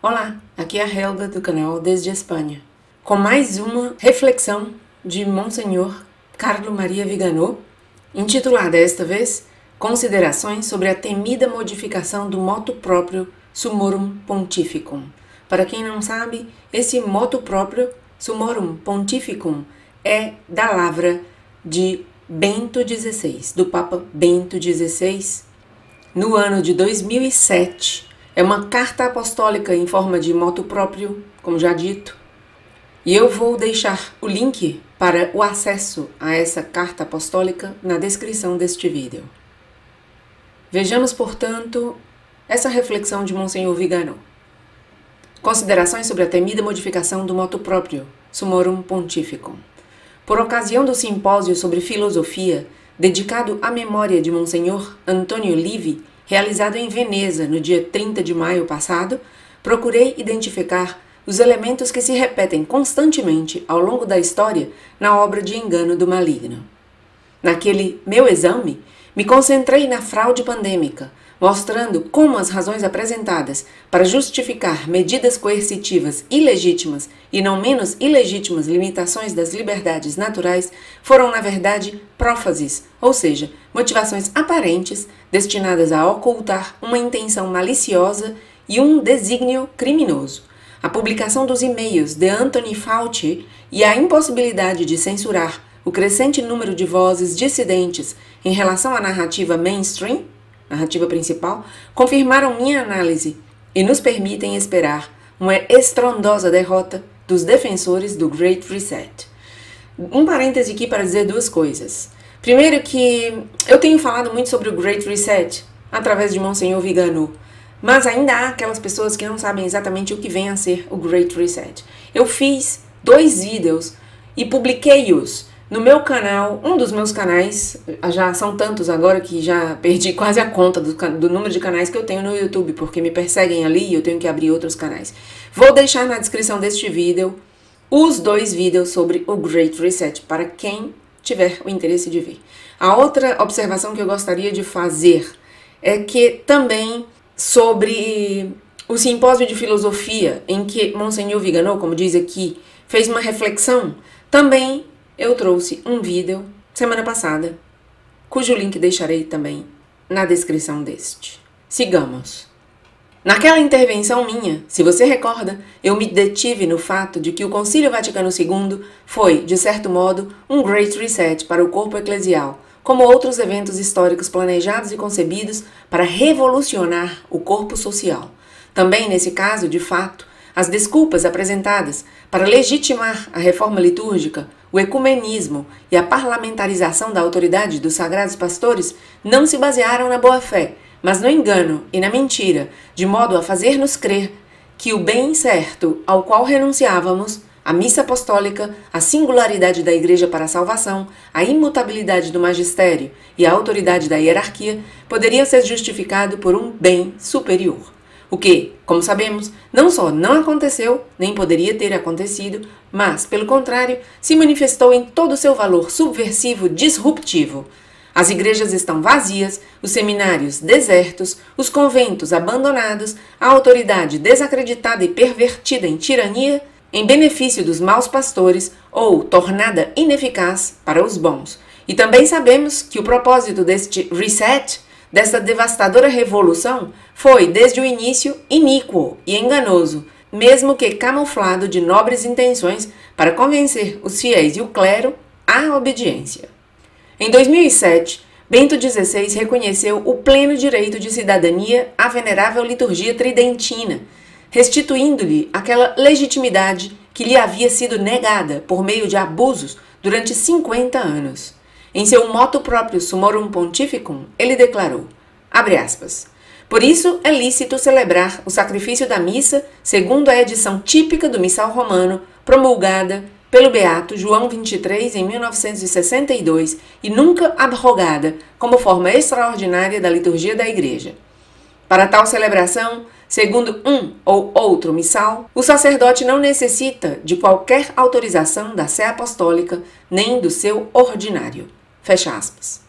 Olá, aqui é a Helga do canal Desde Espanha, com mais uma reflexão de Monsenhor Carlo Maria Viganò, intitulada esta vez Considerações sobre a temida modificação do motu próprio Summorum Pontificum. Para quem não sabe, esse motu próprio Summorum Pontificum é da lavra de Bento XVI, do Papa Bento XVI, no ano de 2007. É uma carta apostólica em forma de motu próprio, como já dito, e eu vou deixar o link para o acesso a essa carta apostólica na descrição deste vídeo. Vejamos, portanto, essa reflexão de Monsenhor Viganò. Considerações sobre a temida modificação do motu próprio Summorum Pontificum. Por ocasião do simpósio sobre filosofia, dedicado à memória de Monsenhor Antonio Livi, realizado em Veneza no dia 30 de maio passado, procurei identificar os elementos que se repetem constantemente ao longo da história na obra de engano do maligno. Naquele meu exame, me concentrei na fraude pandêmica, mostrando como as razões apresentadas para justificar medidas coercitivas ilegítimas e não menos ilegítimas limitações das liberdades naturais foram, na verdade, prófases, ou seja, motivações aparentes destinadas a ocultar uma intenção maliciosa e um desígnio criminoso. A publicação dos e-mails de Anthony Fauci e a impossibilidade de censurar o crescente número de vozes dissidentes em relação à narrativa mainstream, narrativa principal, confirmaram minha análise e nos permitem esperar uma estrondosa derrota dos defensores do Great Reset. Um parêntese aqui para dizer duas coisas. Primeiro que eu tenho falado muito sobre o Great Reset através de Monsenhor Viganò, mas ainda há aquelas pessoas que não sabem exatamente o que vem a ser o Great Reset. Eu fiz 2 vídeos e publiquei-os no meu canal, um dos meus canais, já são tantos agora que já perdi quase a conta do número de canais que eu tenho no YouTube, porque me perseguem ali e eu tenho que abrir outros canais. Vou deixar na descrição deste vídeo os 2 vídeos sobre o Great Reset, para quem tiver o interesse de ver. A outra observação que eu gostaria de fazer é que também sobre o simpósio de filosofia, em que Monsenhor Viganò, como diz aqui, fez uma reflexão, também eu trouxe um vídeo semana passada, cujo link deixarei também na descrição deste. Sigamos. Naquela intervenção minha, se você recorda, eu me detive no fato de que o Concílio Vaticano II foi, de certo modo, um Great Reset para o corpo eclesial, como outros eventos históricos planejados e concebidos para revolucionar o corpo social. Também, nesse caso, de fato, as desculpas apresentadas para legitimar a reforma litúrgica, o ecumenismo e a parlamentarização da autoridade dos sagrados pastores não se basearam na boa-fé, mas no engano e na mentira, de modo a fazer-nos crer que o bem certo ao qual renunciávamos, a missa apostólica, a singularidade da Igreja para a salvação, a imutabilidade do magistério e a autoridade da hierarquia, poderia ser justificado por um bem superior. O que, como sabemos, não só não aconteceu, nem poderia ter acontecido, mas, pelo contrário, se manifestou em todo o seu valor subversivo disruptivo. As igrejas estão vazias, os seminários desertos, os conventos abandonados, a autoridade desacreditada e pervertida em tirania, em benefício dos maus pastores ou tornada ineficaz para os bons. E também sabemos que o propósito deste reset, desta devastadora revolução, foi, desde o início, iníquo e enganoso, mesmo que camuflado de nobres intenções para convencer os fiéis e o clero à obediência. Em 2007, Bento XVI reconheceu o pleno direito de cidadania à venerável liturgia tridentina, restituindo-lhe aquela legitimidade que lhe havia sido negada por meio de abusos durante 50 anos. Em seu motu próprio Summorum Pontificum, ele declarou, abre aspas, por isso é lícito celebrar o sacrifício da missa segundo a edição típica do missal romano, promulgada pelo beato João XXIII em 1962 e nunca abrogada como forma extraordinária da liturgia da Igreja. Para tal celebração, segundo um ou outro missal, o sacerdote não necessita de qualquer autorização da sé apostólica nem do seu ordinário. Fecha aspas.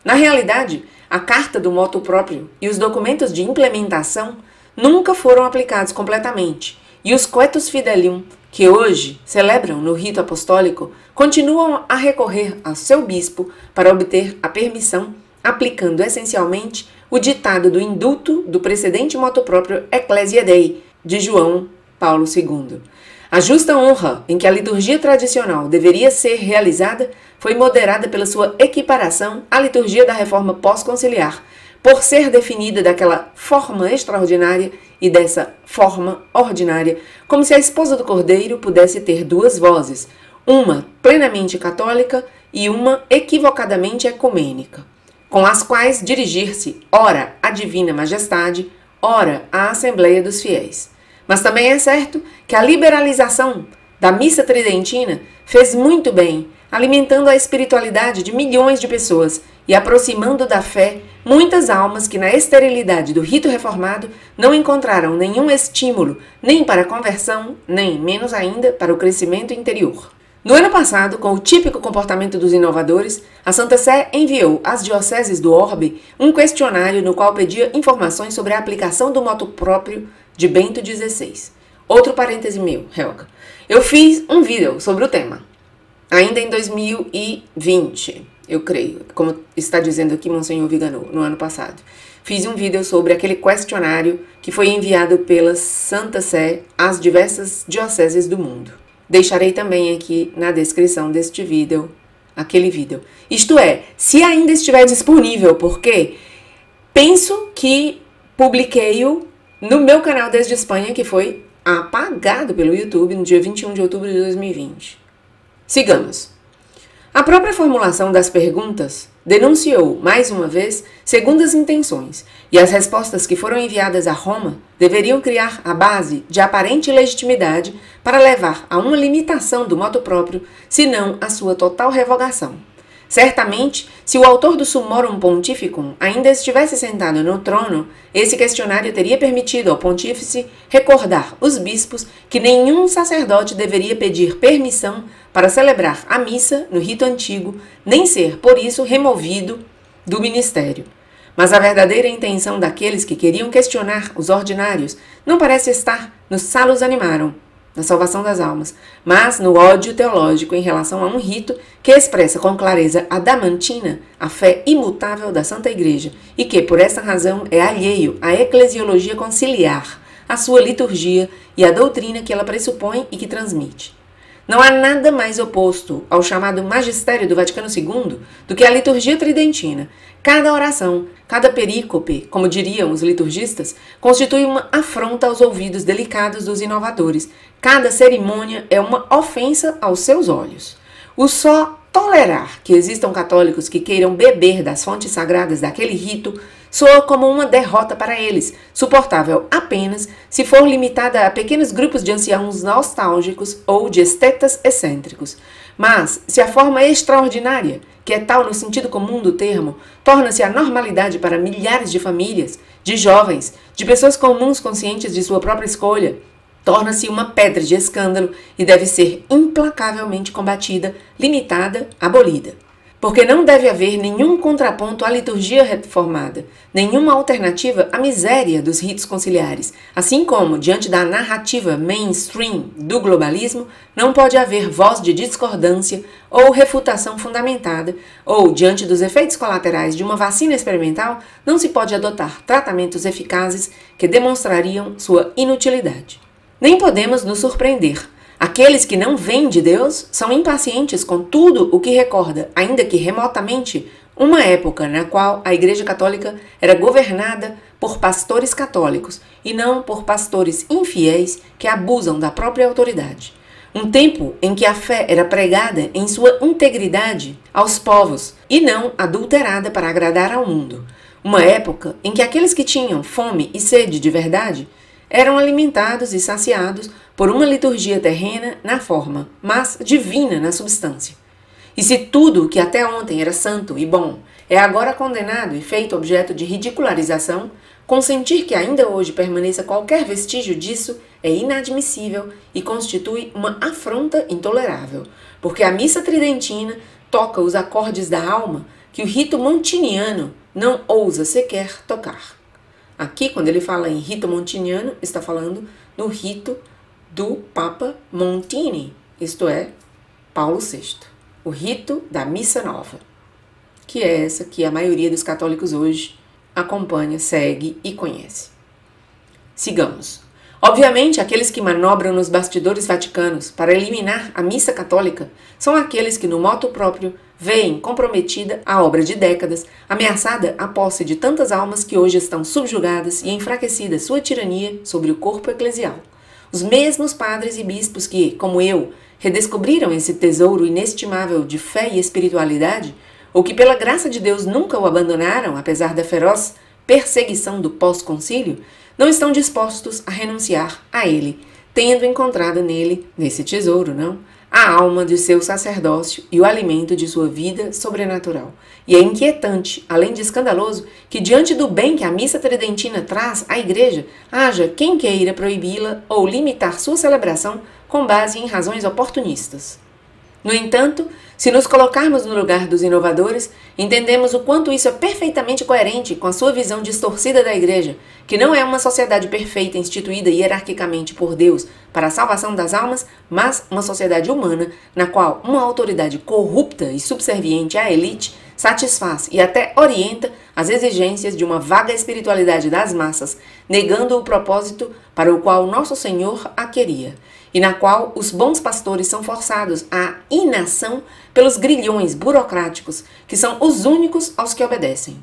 Na realidade, a carta do motu próprio e os documentos de implementação nunca foram aplicados completamente, e os coetus fidelium, que hoje celebram no rito apostólico, continuam a recorrer ao seu bispo para obter a permissão, aplicando essencialmente o ditado do indulto do precedente motu próprio Ecclesia Dei, de João Paulo II. A justa honra em que a liturgia tradicional deveria ser realizada foi moderada pela sua equiparação à liturgia da reforma pós-conciliar, por ser definida daquela forma extraordinária e dessa forma ordinária, como se a esposa do Cordeiro pudesse ter duas vozes, uma plenamente católica e uma equivocadamente ecumênica, com as quais dirigir-se ora à Divina Majestade, ora à Assembleia dos Fiéis. Mas também é certo que a liberalização da missa tridentina fez muito bem, alimentando a espiritualidade de milhões de pessoas e aproximando da fé muitas almas que na esterilidade do rito reformado não encontraram nenhum estímulo nem para a conversão, nem, menos ainda, para o crescimento interior. No ano passado, com o típico comportamento dos inovadores, a Santa Sé enviou às dioceses do Orbe um questionário no qual pedia informações sobre a aplicação do motu próprio de Bento XVI. Outro parêntese meu, Helga. Eu fiz um vídeo sobre o tema, ainda em 2020, eu creio, como está dizendo aqui Monsenhor Viganò, no ano passado. Fiz um vídeo sobre aquele questionário que foi enviado pela Santa Sé às diversas dioceses do mundo. Deixarei também aqui na descrição deste vídeo, aquele vídeo. Isto é, se ainda estiver disponível, porque penso que publiquei-o no meu canal Desde Espanha, que foi apagado pelo YouTube no dia 21 de outubro de 2020. Sigamos. A própria formulação das perguntas denunciou, mais uma vez, segundas intenções, e as respostas que foram enviadas a Roma deveriam criar a base de aparente legitimidade para levar a uma limitação do motu próprio, se não a sua total revogação. Certamente, se o autor do Summorum Pontificum ainda estivesse sentado no trono, esse questionário teria permitido ao pontífice recordar os bispos que nenhum sacerdote deveria pedir permissão para celebrar a missa no rito antigo, nem ser, por isso, removido do ministério. Mas a verdadeira intenção daqueles que queriam questionar os ordinários não parece estar no salus animarum, na salvação das almas, mas no ódio teológico em relação a um rito que expressa com clareza adamantina a fé imutável da Santa Igreja e que, por essa razão, é alheio à eclesiologia conciliar, à sua liturgia e à doutrina que ela pressupõe e que transmite. Não há nada mais oposto ao chamado magistério do Vaticano II do que a liturgia tridentina. Cada oração, cada perícope, como diriam os liturgistas, constitui uma afronta aos ouvidos delicados dos inovadores. Cada cerimônia é uma ofensa aos seus olhos. O só tolerar que existam católicos que queiram beber das fontes sagradas daquele rito soa como uma derrota para eles, suportável apenas se for limitada a pequenos grupos de anciãos nostálgicos ou de estetas excêntricos. Mas, se a forma extraordinária, que é tal no sentido comum do termo, torna-se a normalidade para milhares de famílias, de jovens, de pessoas comuns conscientes de sua própria escolha, torna-se uma pedra de escândalo e deve ser implacavelmente combatida, limitada, abolida. Porque não deve haver nenhum contraponto à liturgia reformada, nenhuma alternativa à miséria dos ritos conciliares, assim como, diante da narrativa mainstream do globalismo, não pode haver voz de discordância ou refutação fundamentada, ou, diante dos efeitos colaterais de uma vacina experimental, não se pode adotar tratamentos eficazes que demonstrariam sua inutilidade. Nem podemos nos surpreender. Aqueles que não vêm de Deus são impacientes com tudo o que recorda, ainda que remotamente, uma época na qual a Igreja Católica era governada por pastores católicos e não por pastores infiéis que abusam da própria autoridade. Um tempo em que a fé era pregada em sua integridade aos povos e não adulterada para agradar ao mundo. Uma época em que aqueles que tinham fome e sede de verdade eram alimentados e saciados por uma liturgia terrena na forma, mas divina na substância. E se tudo que até ontem era santo e bom é agora condenado e feito objeto de ridicularização, consentir que ainda hoje permaneça qualquer vestígio disso é inadmissível e constitui uma afronta intolerável, porque a missa tridentina toca os acordes da alma que o rito montiniano não ousa sequer tocar. Aqui, quando ele fala em rito montiniano, está falando no rito do Papa Montini, isto é, Paulo VI. O rito da Missa Nova, que é essa que a maioria dos católicos hoje acompanha, segue e conhece. Sigamos. Obviamente, aqueles que manobram nos bastidores vaticanos para eliminar a missa católica são aqueles que, no motu próprio, veem comprometida a obra de décadas, ameaçada a posse de tantas almas que hoje estão subjugadas e enfraquecida sua tirania sobre o corpo eclesial. Os mesmos padres e bispos que, como eu, redescobriram esse tesouro inestimável de fé e espiritualidade, ou que pela graça de Deus nunca o abandonaram, apesar da feroz perseguição do pós-concílio, não estão dispostos a renunciar a ele, tendo encontrado nele, nesse tesouro, não, a alma de seu sacerdócio e o alimento de sua vida sobrenatural. E é inquietante, além de escandaloso, que diante do bem que a missa tridentina traz à Igreja, haja quem queira proibi-la ou limitar sua celebração com base em razões oportunistas. No entanto, se nos colocarmos no lugar dos inovadores, entendemos o quanto isso é perfeitamente coerente com a sua visão distorcida da Igreja, que não é uma sociedade perfeita instituída hierarquicamente por Deus para a salvação das almas, mas uma sociedade humana na qual uma autoridade corrupta e subserviente à elite satisfaz e até orienta as exigências de uma vaga espiritualidade das massas, negando o propósito para o qual Nosso Senhor a queria, e na qual os bons pastores são forçados à inação pelos grilhões burocráticos, que são os únicos aos que obedecem.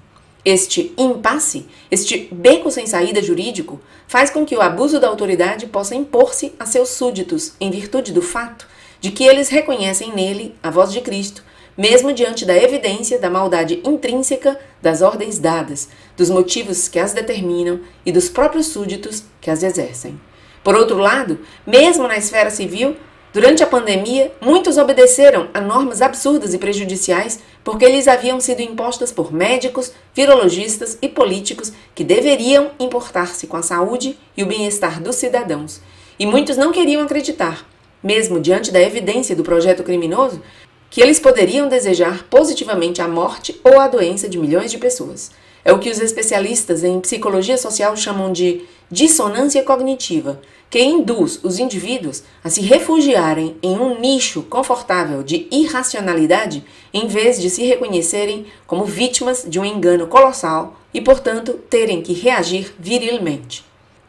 Este impasse, este beco sem saída jurídico, faz com que o abuso da autoridade possa impor-se a seus súditos, em virtude do fato de que eles reconhecem nele a voz de Cristo, mesmo diante da evidência da maldade intrínseca das ordens dadas, dos motivos que as determinam e dos próprios súditos que as exercem. Por outro lado, mesmo na esfera civil, durante a pandemia, muitos obedeceram a normas absurdas e prejudiciais porque lhes haviam sido impostas por médicos, virologistas e políticos que deveriam importar-se com a saúde e o bem-estar dos cidadãos. E muitos não queriam acreditar, mesmo diante da evidência do projeto criminoso, que eles poderiam desejar positivamente a morte ou a doença de milhões de pessoas. É o que os especialistas em psicologia social chamam de dissonância cognitiva, que induz os indivíduos a se refugiarem em um nicho confortável de irracionalidade em vez de se reconhecerem como vítimas de um engano colossal e, portanto, terem que reagir virilmente.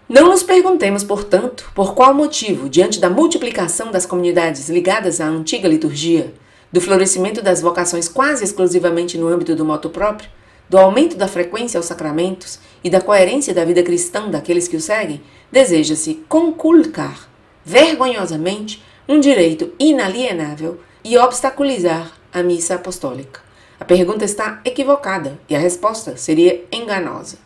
Não nos perguntemos, portanto, por qual motivo, diante da multiplicação das comunidades ligadas à antiga liturgia, do florescimento das vocações quase exclusivamente no âmbito do motu próprio, do aumento da frequência aos sacramentos e da coerência da vida cristã daqueles que o seguem, deseja-se conculcar, vergonhosamente, um direito inalienável e obstaculizar a missa apostólica. A pergunta está equivocada e a resposta seria enganosa.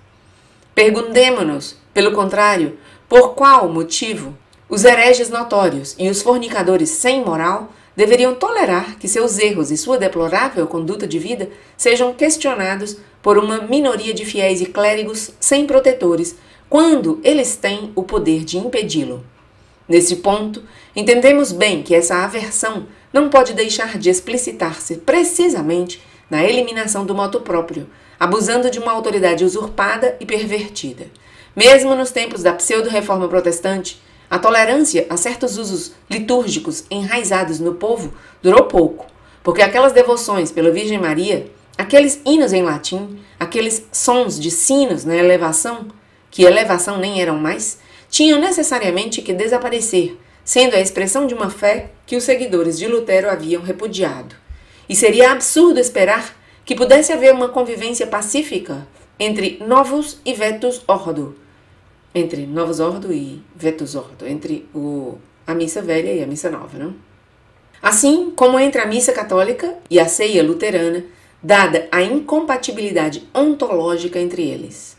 Perguntemo-nos, pelo contrário, por qual motivo os hereges notórios e os fornicadores sem moral deveriam tolerar que seus erros e sua deplorável conduta de vida sejam questionados por uma minoria de fiéis e clérigos sem protetores, quando eles têm o poder de impedi-lo. Nesse ponto, entendemos bem que essa aversão não pode deixar de explicitar-se precisamente na eliminação do motu próprio, abusando de uma autoridade usurpada e pervertida. Mesmo nos tempos da pseudo-reforma protestante, a tolerância a certos usos litúrgicos enraizados no povo durou pouco, porque aquelas devoções pela Virgem Maria, aqueles hinos em latim, aqueles sons de sinos na elevação, que elevação nem eram mais, tinham necessariamente que desaparecer, sendo a expressão de uma fé que os seguidores de Lutero haviam repudiado. E seria absurdo esperar que pudesse haver uma convivência pacífica entre novus e vetus ordo, entre Novus Ordo e Vetus Ordo, entre a missa velha e a missa nova, não? Assim como entre a missa católica e a ceia luterana, dada a incompatibilidade ontológica entre eles.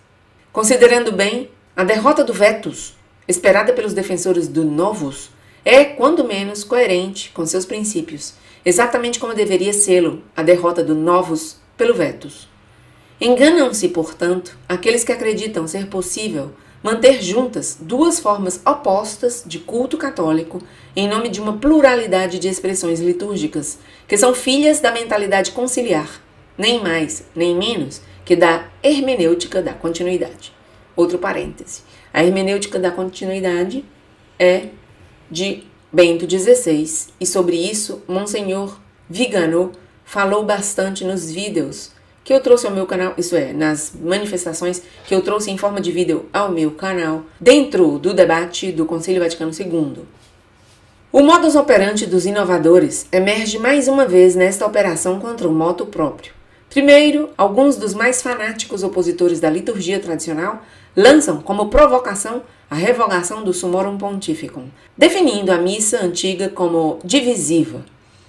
Considerando bem, a derrota do Vetus, esperada pelos defensores do Novus, é, quando menos, coerente com seus princípios, exatamente como deveria sê-lo a derrota do Novus pelo Vetus. Enganam-se, portanto, aqueles que acreditam ser possível manter juntas duas formas opostas de culto católico em nome de uma pluralidade de expressões litúrgicas, que são filhas da mentalidade conciliar, nem mais, nem menos que da hermenêutica da continuidade. Outro parêntese. A hermenêutica da continuidade é de Bento XVI e sobre isso Monsenhor Vigano falou bastante nos vídeos que eu trouxe ao meu canal, isso é, nas manifestações que eu trouxe em forma de vídeo ao meu canal, dentro do debate do Concílio Vaticano II. O modus operandi dos inovadores emerge mais uma vez nesta operação contra o motu próprio. Primeiro, alguns dos mais fanáticos opositores da liturgia tradicional lançam como provocação a revogação do Summorum Pontificum, definindo a missa antiga como divisiva.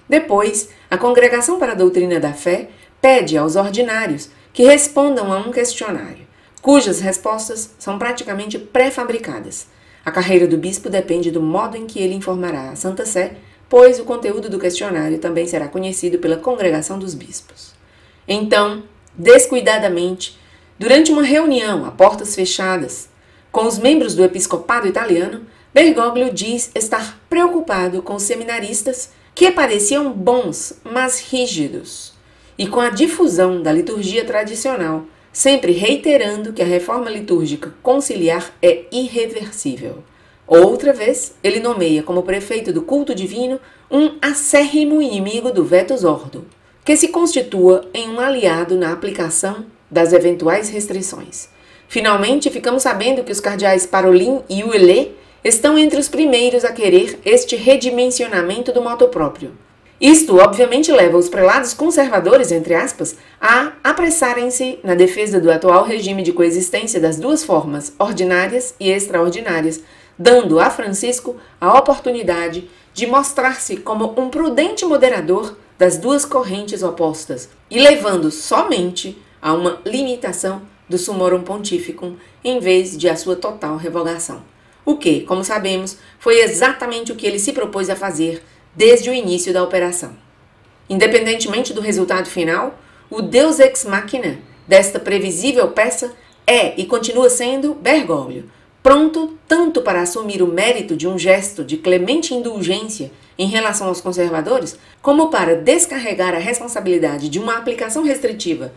Depois, a Congregação para a Doutrina da Fé pede aos ordinários que respondam a um questionário, cujas respostas são praticamente pré-fabricadas. A carreira do bispo depende do modo em que ele informará a Santa Sé, pois o conteúdo do questionário também será conhecido pela Congregação dos Bispos. Então, descuidadamente, durante uma reunião a portas fechadas com os membros do episcopado italiano, Bergoglio diz estar preocupado com os seminaristas que pareciam bons, mas rígidos, e com a difusão da liturgia tradicional, sempre reiterando que a reforma litúrgica conciliar é irreversível. Outra vez, ele nomeia como prefeito do culto divino um acérrimo inimigo do Vetus Ordo, que se constitua em um aliado na aplicação das eventuais restrições. Finalmente, ficamos sabendo que os cardeais Parolin e Huillet estão entre os primeiros a querer este redimensionamento do motu próprio. Isto, obviamente, leva os prelados conservadores, entre aspas, a apressarem-se na defesa do atual regime de coexistência das duas formas, ordinárias e extraordinárias, dando a Francisco a oportunidade de mostrar-se como um prudente moderador das duas correntes opostas e levando somente a uma limitação do Summorum Pontificum em vez de a sua total revogação. O que, como sabemos, foi exatamente o que ele se propôs a fazer desde o início da operação. Independentemente do resultado final, o Deus ex machina desta previsível peça é e continua sendo Bergoglio, pronto tanto para assumir o mérito de um gesto de clemente indulgência em relação aos conservadores, como para descarregar a responsabilidade de uma aplicação restritiva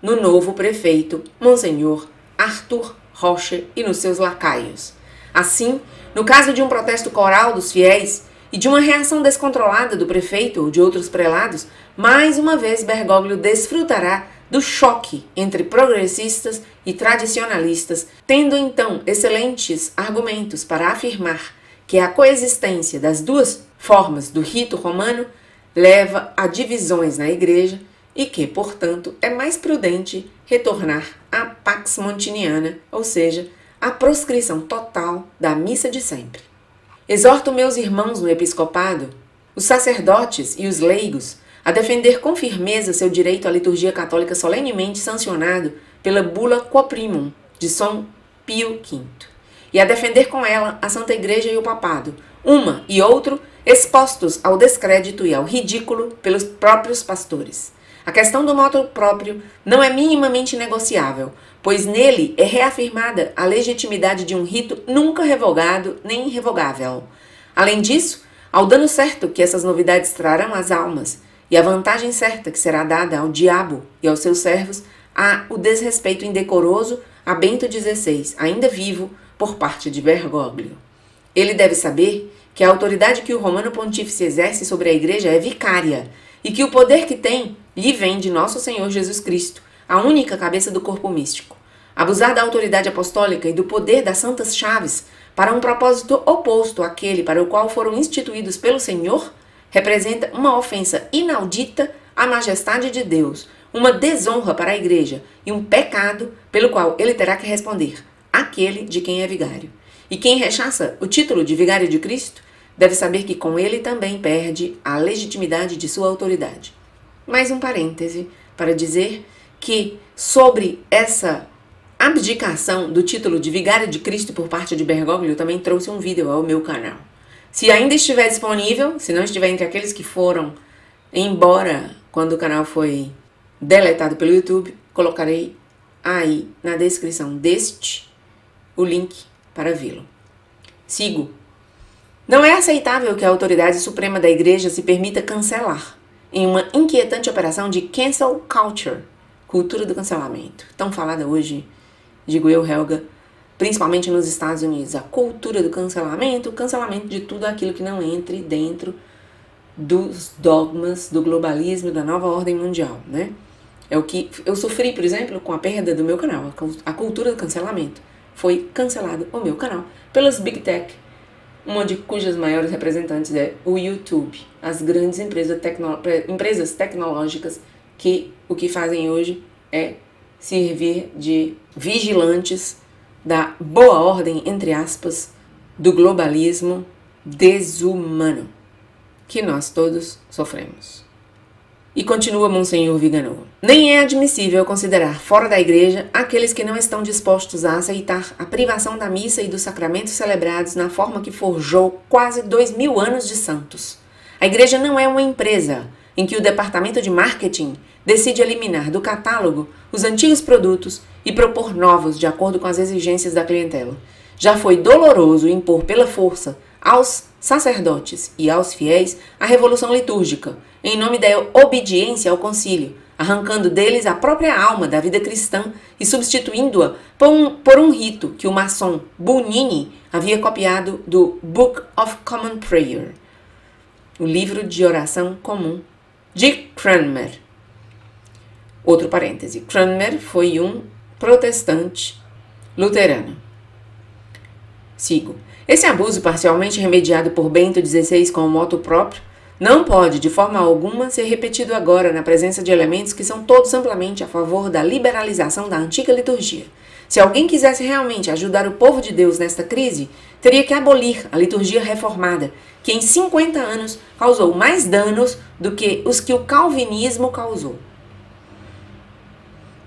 no novo prefeito, Monsenhor Arthur Rocher, e nos seus lacaios. Assim, no caso de um protesto coral dos fiéis e de uma reação descontrolada do prefeito ou de outros prelados, mais uma vez Bergoglio desfrutará do choque entre progressistas e tradicionalistas, tendo então excelentes argumentos para afirmar que a coexistência das duas formas do rito romano leva a divisões na igreja e que, portanto, é mais prudente retornar à Pax Montiniana, ou seja, a proscrição total da missa de sempre. Exorto meus irmãos no episcopado, os sacerdotes e os leigos, a defender com firmeza seu direito à liturgia católica solenemente sancionado pela Bula Quo Primum de São Pio V, e a defender com ela a Santa Igreja e o Papado, uma e outro expostos ao descrédito e ao ridículo pelos próprios pastores. A questão do motu próprio não é minimamente negociável, pois nele é reafirmada a legitimidade de um rito nunca revogado nem irrevogável. Além disso, ao dano certo que essas novidades trarão às almas e a vantagem certa que será dada ao diabo e aos seus servos, há o desrespeito indecoroso a Bento XVI, ainda vivo, por parte de Bergoglio. Ele deve saber que a autoridade que o Romano Pontífice exerce sobre a Igreja é vicária e que o poder que tem lhe vem de nosso Senhor Jesus Cristo, a única cabeça do corpo místico. Abusar da autoridade apostólica e do poder das santas chaves para um propósito oposto àquele para o qual foram instituídos pelo Senhor representa uma ofensa inaudita à majestade de Deus, uma desonra para a Igreja e um pecado pelo qual ele terá que responder, aquele de quem é vigário. E quem rechaça o título de vigário de Cristo deve saber que com ele também perde a legitimidade de sua autoridade. Mais um parêntese para dizer que sobre essa abdicação do título de vigário de Cristo por parte de Bergoglio, eu também trouxe um vídeo ao meu canal. Se ainda estiver disponível, se não estiver entre aqueles que foram embora quando o canal foi deletado pelo YouTube, colocarei aí na descrição deste o link para vê-lo. Sigo. Não é aceitável que a autoridade suprema da Igreja se permita cancelar em uma inquietante operação de cancel culture, cultura do cancelamento, tão falada hoje, digo eu, Helga, principalmente nos Estados Unidos, a cultura do cancelamento, o cancelamento de tudo aquilo que não entre dentro dos dogmas do globalismo, da nova ordem mundial, né? É o que eu sofri, por exemplo, com a perda do meu canal, a cultura do cancelamento. Foi cancelado o meu canal pelas Big Tech, uma de cujas maiores representantes é o YouTube, as grandes empresas tecnológicas que o que fazem hoje é servir de vigilantes da boa ordem, entre aspas, do globalismo desumano que nós todos sofremos. E continua Monsenhor Viganò. Nem é admissível considerar fora da igreja aqueles que não estão dispostos a aceitar a privação da missa e dos sacramentos celebrados na forma que forjou quase 2000 anos de santos. A igreja não é uma empresa em que o departamento de marketing decide eliminar do catálogo os antigos produtos e propor novos de acordo com as exigências da clientela. Já foi doloroso impor pela força aos sacerdotes e aos fiéis a revolução litúrgica, em nome da obediência ao concílio, arrancando deles a própria alma da vida cristã e substituindo-a por um rito que o maçom Bugnini havia copiado do Book of Common Prayer, o livro de oração comum de Cranmer. Outro parêntese, Cranmer foi um protestante luterano. Sigo. Esse abuso, parcialmente remediado por Bento XVI com o moto próprio, não pode, de forma alguma, ser repetido agora na presença de elementos que são todos amplamente a favor da liberalização da antiga liturgia. Se alguém quisesse realmente ajudar o povo de Deus nesta crise, teria que abolir a liturgia reformada, que em 50 anos causou mais danos do que os que o calvinismo causou.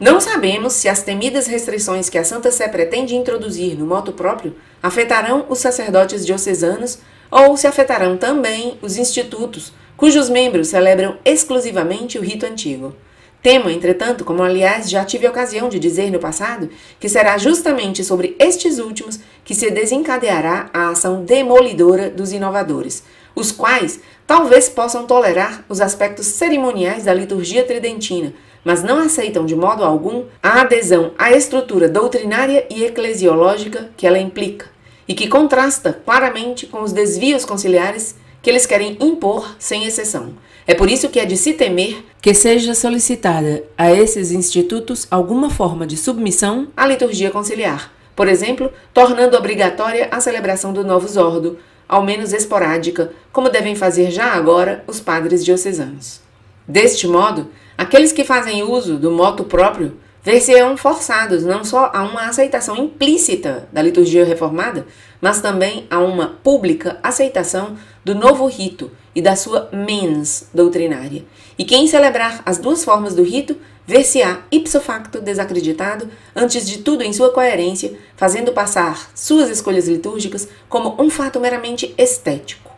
Não sabemos se as temidas restrições que a Santa Sé pretende introduzir no motu próprio afetarão os sacerdotes diocesanos ou se afetarão também os institutos, cujos membros celebram exclusivamente o rito antigo. Temo, entretanto, como aliás já tive ocasião de dizer no passado, que será justamente sobre estes últimos que se desencadeará a ação demolidora dos inovadores, os quais talvez possam tolerar os aspectos cerimoniais da liturgia tridentina, mas não aceitam de modo algum a adesão à estrutura doutrinária e eclesiológica que ela implica, e que contrasta claramente com os desvios conciliares que eles querem impor sem exceção. É por isso que é de se temer que seja solicitada a esses institutos alguma forma de submissão à liturgia conciliar, por exemplo, tornando obrigatória a celebração do Novus Ordo, ao menos esporádica, como devem fazer já agora os padres diocesanos. Deste modo, aqueles que fazem uso do motu próprio ver-se-ão forçados não só a uma aceitação implícita da liturgia reformada, mas também a uma pública aceitação do novo rito e da sua mens doutrinária. E quem celebrar as duas formas do rito ver-se-á ipso facto desacreditado, antes de tudo em sua coerência, fazendo passar suas escolhas litúrgicas como um fato meramente estético.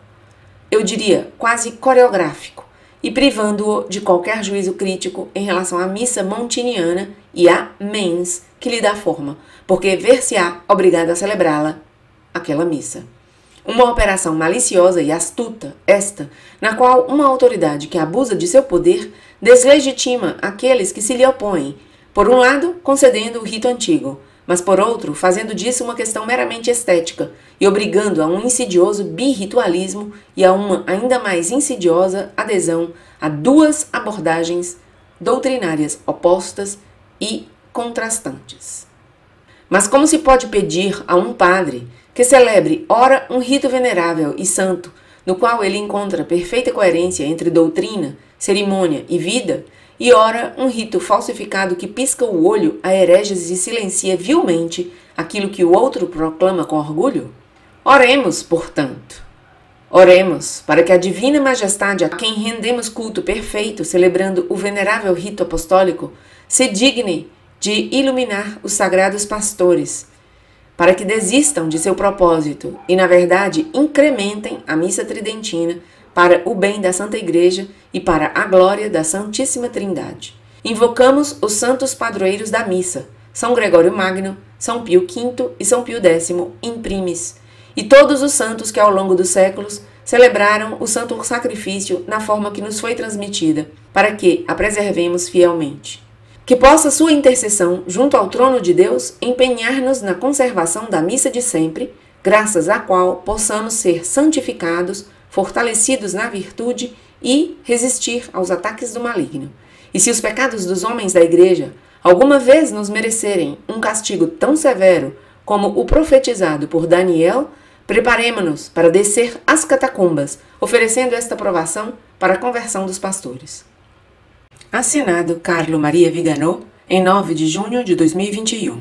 Eu diria quase coreográfico, e privando-o de qualquer juízo crítico em relação à missa montiniana e à mens que lhe dá forma, porque ver-se-á obrigado a celebrá-la, aquela missa. Uma operação maliciosa e astuta, esta, na qual uma autoridade que abusa de seu poder deslegitima aqueles que se lhe opõem, por um lado concedendo o rito antigo, mas por outro fazendo disso uma questão meramente estética e obrigando a um insidioso birritualismo e a uma ainda mais insidiosa adesão a duas abordagens doutrinárias opostas e contrastantes. Mas como se pode pedir a um padre que celebre ora um rito venerável e santo, no qual ele encontra perfeita coerência entre doutrina, cerimônia e vida, e ora um rito falsificado que pisca o olho a hereges e silencia vilmente aquilo que o outro proclama com orgulho? Oremos, portanto. Oremos para que a divina majestade a quem rendemos culto perfeito, celebrando o venerável rito apostólico, se digne de iluminar os sagrados pastores, para que desistam de seu propósito e, na verdade, incrementem a missa tridentina para o bem da Santa Igreja e para a glória da Santíssima Trindade. Invocamos os santos padroeiros da missa, São Gregório Magno, São Pio V e São Pio X, imprimis, e todos os santos que ao longo dos séculos celebraram o santo sacrifício na forma que nos foi transmitida, para que a preservemos fielmente. Que possa sua intercessão junto ao trono de Deus empenhar-nos na conservação da missa de sempre, graças à qual possamos ser santificados, fortalecidos na virtude e resistir aos ataques do maligno. E se os pecados dos homens da Igreja alguma vez nos merecerem um castigo tão severo como o profetizado por Daniel, preparemo-nos para descer às catacumbas, oferecendo esta provação para a conversão dos pastores. Assinado Carlo Maria Viganò, em 9 de junho de 2021.